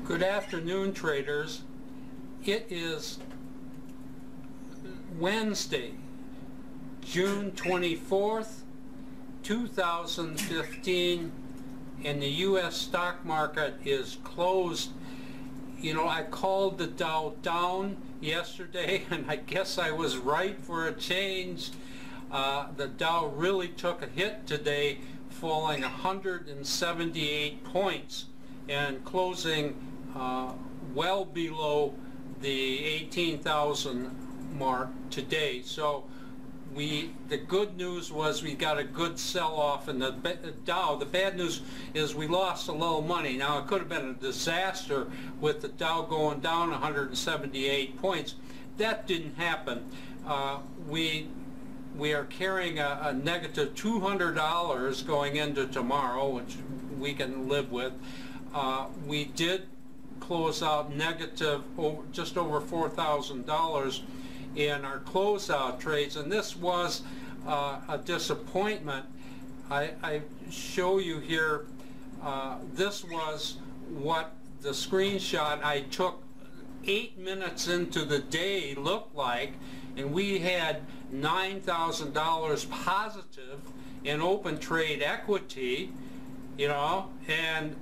Good afternoon, traders. It is Wednesday, June 24th, 2015, and the U.S. stock market is closed. You know, I called the Dow down yesterday, and I guess I was right for a change. The Dow really took a hit today, falling 178 points and closing well below the 18,000 mark today. So the good news was we got a good sell-off in the Dow. The bad news is we lost a little money. Now, it could have been a disaster with the Dow going down 178 points. That didn't happen. We are carrying a negative $200 going into tomorrow, which we can live with. We did close out negative just over $4,000 in our closeout trades, and this was a disappointment. I show you here, this was what the screenshot I took 8 minutes into the day looked like, and we had $9,000 positive in open trade equity, you know, and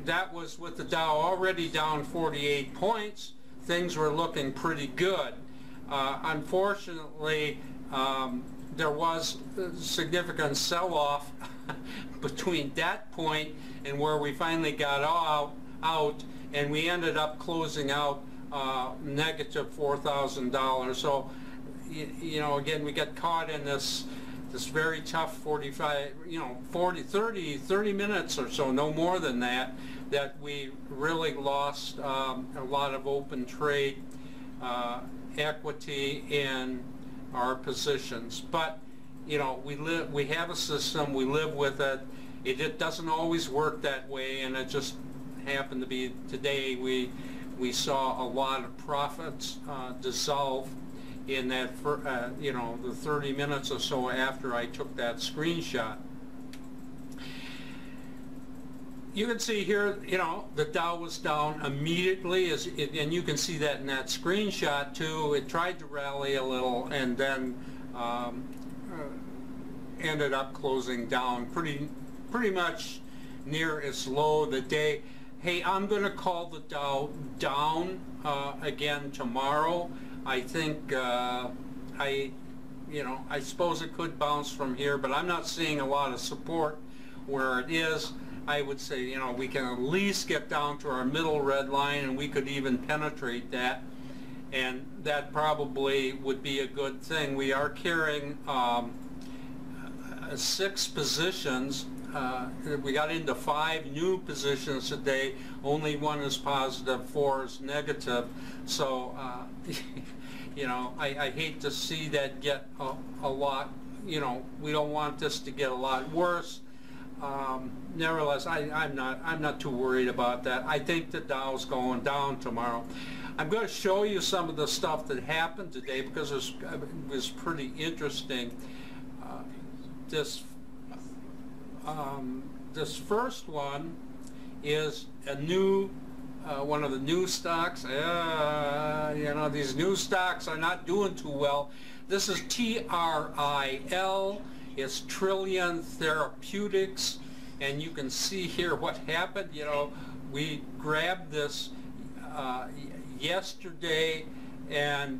that was with the Dow already down 48 points. Things were looking pretty good. Unfortunately, there was a significant sell-off between that point and where we finally got out, and we ended up closing out negative $4,000. So, you know, again, we got caught in this very tough 45, you know, 30 minutes or so, no more than that we really lost a lot of open trade equity in our positions. But, you know, we have a system, we live with it. It doesn't always work that way, and it just happened to be today we saw a lot of profits dissolve in that, you know, the 30 minutes or so after I took that screenshot. You can see here, you know, the Dow was down immediately, and you can see that in that screenshot too. It tried to rally a little and then ended up closing down pretty much near its low of the day. Hey, I'm going to call the Dow down again tomorrow. I think I suppose it could bounce from here, but I'm not seeing a lot of support where it is. I would say, you know, we can at least get down to our middle red line, and we could even penetrate that, and that probably would be a good thing. We are carrying 6 positions. We got into 5 new positions today. Only 1 is positive, 4 is negative. So, you know, I hate to see that get a lot, you know, we don't want this to get a lot worse. Nevertheless, I'm not too worried about that. I think the Dow's going down tomorrow. I'm going to show you some of the stuff that happened today because it was pretty interesting. This first one is a new one of the new stocks. You know, these new stocks are not doing too well. This is TRIL. It's Trillion Therapeutics, and you can see here what happened. You know, we grabbed this yesterday, and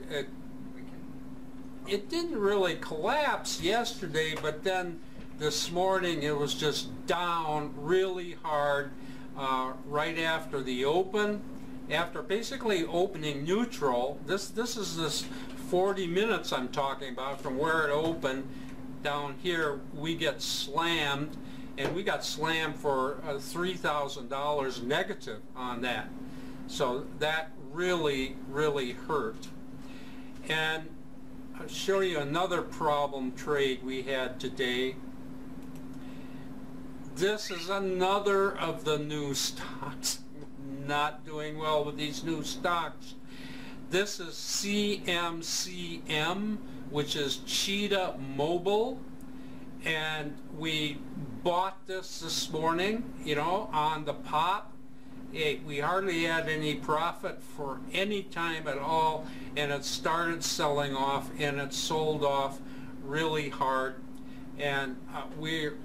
it didn't really collapse yesterday, but then this morning it was just down really hard right after the open, after basically opening neutral. This is 40 minutes I'm talking about from where it opened. Down here we get slammed, and we got slammed for $3,000 negative on that. So that really hurt. And I'll show you another problem trade we had today. This is another of the new stocks. Not doing well with these new stocks. This is CMCM, which is Cheetah Mobile, and we bought this morning, you know, on the pop. We hardly had any profit for any time at all, and it started selling off, and it sold off really hard. And we're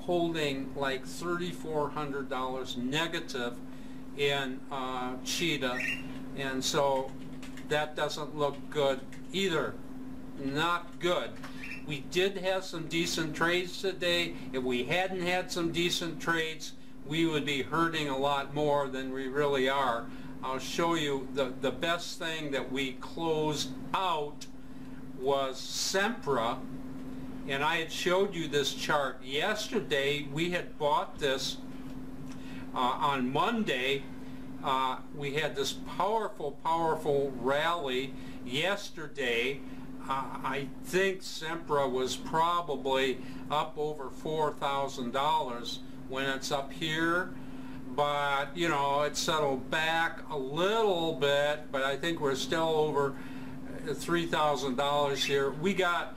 holding like $3,400 negative in Cheetah, and so that doesn't look good either. Not good. We did have some decent trades today. If we hadn't had some decent trades, we would be hurting a lot more than we really are. I'll show you the best thing that we closed out was SEMR, and I had showed you this chart yesterday. We had bought this on Monday. We had this powerful rally yesterday. I think SEMR was probably up over $4,000 when it's up here, but you know, it settled back a little bit, but I think we're still over $3,000 here. We got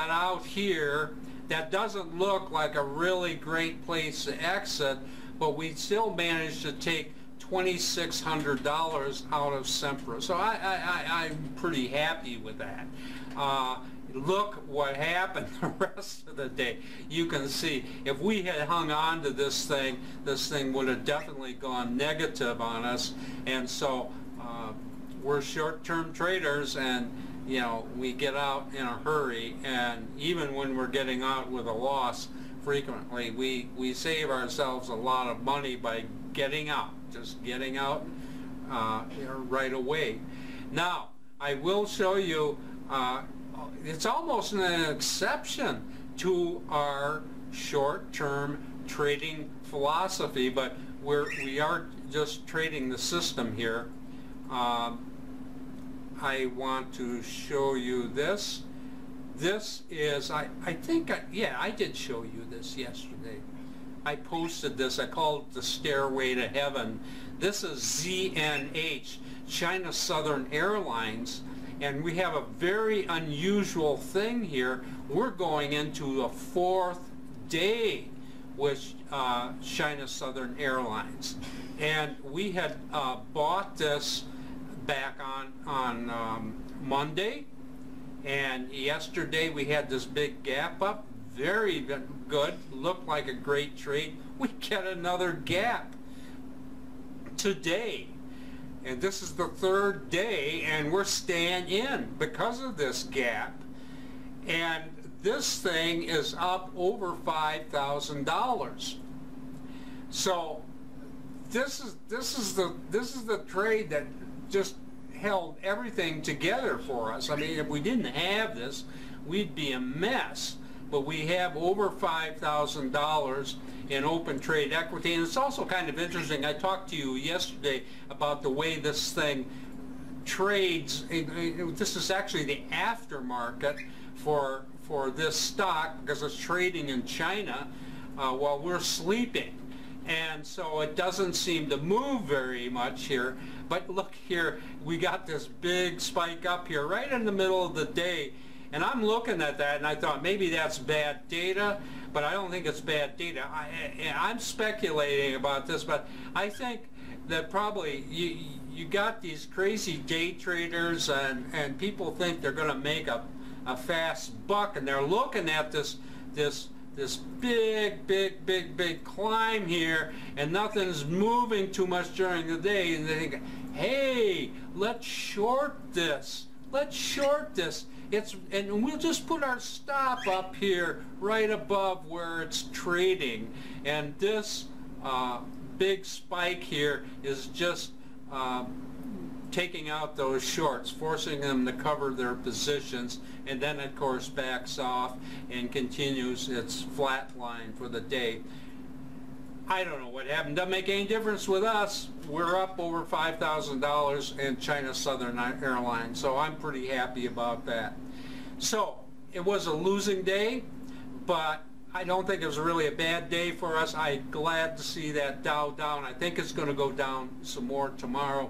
out here. That doesn't look like a really great place to exit, but we still managed to take $2,600 out of SEMR. So I'm pretty happy with that. Look what happened the rest of the day. You can see if we had hung on to this thing would have definitely gone negative on us. And so we're short-term traders, and you know, we get out in a hurry, and even when we're getting out with a loss, frequently we save ourselves a lot of money by getting out, just getting out right away. Now I will show you, it's almost an exception to our short-term trading philosophy, but we are just trading the system here. I want to show you this. This is, I think, yeah, I did show you this yesterday. I posted this. I called it the Stairway to Heaven. This is ZNH, China Southern Airlines, and we have a very unusual thing here. We're going into a fourth day with China Southern Airlines, and we had bought this back on Monday, and yesterday we had this big gap up. Very good, looked like a great trade. We get another gap today, and this is the third day, and we're staying in because of this gap, and this thing is up over $5,000. So this is the trade that just held everything together for us. I mean, if we didn't have this, we'd be a mess. But we have over $5,000 in open trade equity, and it's also kind of interesting. I talked to you yesterday about the way this thing trades. This is actually the aftermarket for this stock, because it's trading in China while we're sleeping. And so it doesn't seem to move very much here. But look here, we got this big spike up here right in the middle of the day. And I'm looking at that, and I thought maybe that's bad data, but I don't think it's bad data. I'm speculating about this, but I think that probably you got these crazy day traders, and people think they're going to make a fast buck, and they're looking at this big climb here, and nothing's moving too much during the day, and they think, hey, let's short this. Let's short this. And we'll just put our stop up here right above where it's trading, and this big spike here is just taking out those shorts, forcing them to cover their positions, and then of course backs off and continues its flat line for the day. I don't know what happened. Doesn't make any difference with us. We're up over $5,000 in China Southern Airlines, so I'm pretty happy about that. So it was a losing day, but I don't think it was really a bad day for us. I'm glad to see that Dow down. I think it's going to go down some more tomorrow,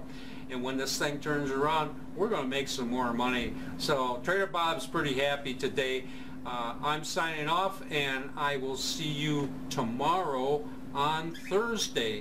and when this thing turns around, we're going to make some more money. So Trader Bob's pretty happy today. I'm signing off, and I will see you tomorrow on Thursday.